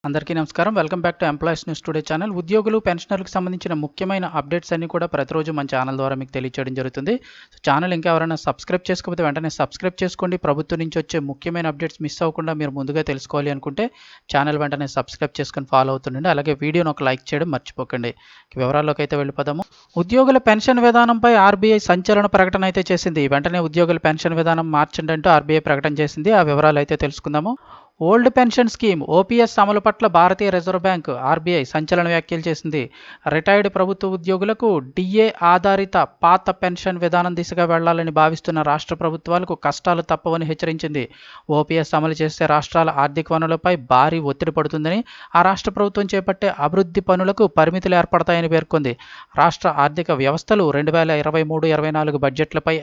అందరికీ నమస్కారం. Welcome back to employees news today channel. ఉద్యోగులు, పెన్షనర్లకు సంబంధించిన ముఖ్యమైన అప్డేట్స్ అన్ని కూడా ప్రతిరోజు మన ఛానల్ ద్వారా మీకు తెలియజేయడం జరుగుతుంది. సో ఛానల్ ఇంకా ఎవరైనా సబ్స్క్రైబ్ చేసుకోకపోతే వెంటనే సబ్స్క్రైబ్ చేసుకోండి. ప్రభుత్వం నుంచి వచ్చే ముఖ్యమైన అప్డేట్స్ మిస్ అవ్వకుండా మీరు ముందుగా తెలుసుకోవాలి అనుకుంటే ఛానల్ వెంటనే సబ్స్క్రైబ్ చేసుకొని ఫాలో అవుతుండండి. అలాగే వీడియోను ఒక లైక్ చేయడం మర్చిపోకండి. వివరాల్లోకి అయితే వెళ్ళిపోదాము. ఉద్యోగుల పెన్షన్ విధానంపై ఆర్బీఐ సంచలన ప్రకటన అయితే చేసింది. వెంటనే ఉద్యోగుల పెన్షన్ విధానం మార్చండి అంటూ ఆర్బీఐ ప్రకటన చేసింది. ఆ వివరాలు అయితే తెలుసుకుందాము. ఓల్డ్ పెన్షన్ స్కీమ్ ఓపీఎస్ అమలు పట్ల భారతీయ రిజర్వ్ బ్యాంక్ ఆర్బీఐ సంచలన వ్యాఖ్యలు చేసింది. రిటైర్డ్ ప్రభుత్వ ఉద్యోగులకు డిఏ ఆధారిత పాత పెన్షన్ విధానం దిశగా వెళ్లాలని భావిస్తున్న రాష్ట్ర ప్రభుత్వాలకు కష్టాలు తప్పవని హెచ్చరించింది. ఓపీఎస్ అమలు చేస్తే రాష్ట్రాల ఆర్థిక వనరులపై భారీ ఒత్తిడి పడుతుందని, ఆ రాష్ట్ర ప్రభుత్వం చేపట్టే అభివృద్ధి పనులకు పరిమితులు ఏర్పడతాయని పేర్కొంది. రాష్ట్ర ఆర్థిక వ్యవస్థలు 2023-24 బడ్జెట్లపై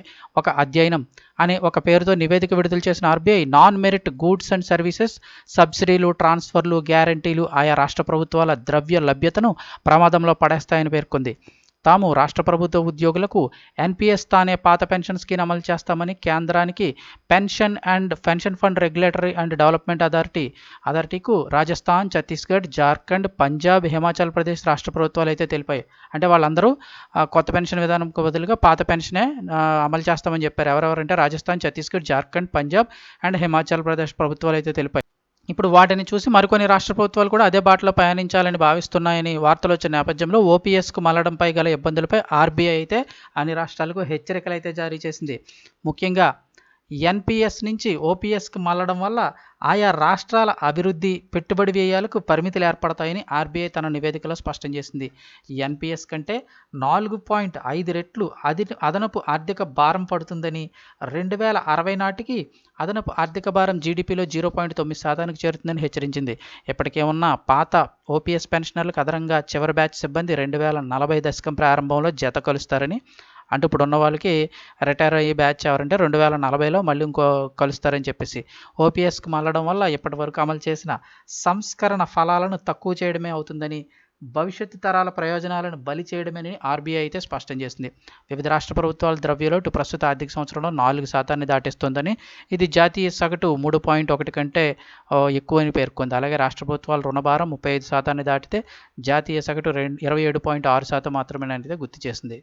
ఒక అధ్యయనం అనే ఒక పేరుతో నివేదిక విడుదల చేసిన RBI non merit goods and services, సబ్సిడీలు, ట్రాన్స్ఫర్లు, గ్యారంటీలు ఆయా రాష్ట్ర ప్రభుత్వాల ద్రవ్య లభ్యతను ప్రమాదంలో పడేస్తాయని పేర్కొంది. తాము రాష్ట్ర ప్రభుత్వ ఉద్యోగులకు ఎన్పీఎస్ తానే పాత పెన్షన్ స్కీమ్ అమలు చేస్తామని కేంద్రానికి pension fund regulatory and development అథారిటీకు రాజస్థాన్, ఛత్తీస్గఢ్, జార్ఖండ్, పంజాబ్, హిమాచల్ ప్రదేశ్ రాష్ట్ర ప్రభుత్వాలు అయితే తెలిపాయి. అంటే వాళ్ళందరూ కొత్త పెన్షన్ విధానంకు బదులుగా పాత పెన్షనే అమలు చేస్తామని చెప్పారు. ఎవరెవరంటే రాజస్థాన్, ఛత్తీస్గఢ్, జార్ఖండ్, పంజాబ్ అండ్ హిమాచల్ ప్రదేశ్ ప్రభుత్వాలు అయితే తెలిపాయి. ఇప్పుడు వాటిని చూసి మరికొన్ని రాష్ట్ర ప్రభుత్వాలు కూడా అదే బాటలో పయనించాలని భావిస్తున్నాయని వార్తలు వచ్చిన నేపథ్యంలో ఓపీఎస్కు మళ్లడంపై గల ఇబ్బందులపై ఆర్బీఐ అయితే అన్ని రాష్ట్రాలకు హెచ్చరికలు అయితే జారీ చేసింది. ముఖ్యంగా ఎన్పీఎస్ నుంచి ఓపీఎస్కు మళ్లడం వల్ల ఆయా రాష్ట్రాల అభివృద్ధి, పెట్టుబడి వ్యయాలకు పరిమితులు ఏర్పడతాయని ఆర్బీఐ తన నివేదికలో స్పష్టం చేసింది. ఎన్పీఎస్ కంటే 4.5 రెట్లు అదనపు ఆర్థిక భారం పడుతుందని, 2060 నాటికి అదనపు ఆర్థిక భారం జీడీపీలో 0.9% చేరుతుందని హెచ్చరించింది. ఇప్పటికే ఉన్న పాత ఓపీఎస్ పెన్షనర్లకు అదనంగా చివరి బ్యాచ్ సిబ్బంది 2040 దశకం ప్రారంభంలో జత కలుస్తారని, అంటే ఇప్పుడు ఉన్న వాళ్ళకి రిటైర్ అయ్యే బ్యాచ్ ఎవరంటే 2040లో మళ్ళీ ఇంకో కలుస్తారని చెప్పేసి, ఓపీఎస్కి మళ్ళడం వల్ల ఇప్పటి వరకు అమలు చేసిన సంస్కరణ ఫలాలను తక్కువ చేయడమే అవుతుందని, భవిష్యత్తు తరాల ప్రయోజనాలను బలి చేయడమని ఆర్బీఐ అయితే స్పష్టం చేసింది. వివిధ రాష్ట్ర ప్రభుత్వాల ద్రవ్యలోటు ప్రస్తుత ఆర్థిక సంవత్సరంలో 4% దాటిస్తోందని, ఇది జాతీయ సగటు 3.1 కంటే ఎక్కువని పేర్కొంది. అలాగే రాష్ట్ర ప్రభుత్వాల రుణభారం 35% దాటితే జాతీయ సగటు 27.6% మాత్రమే అనేది గుర్తు చేసింది.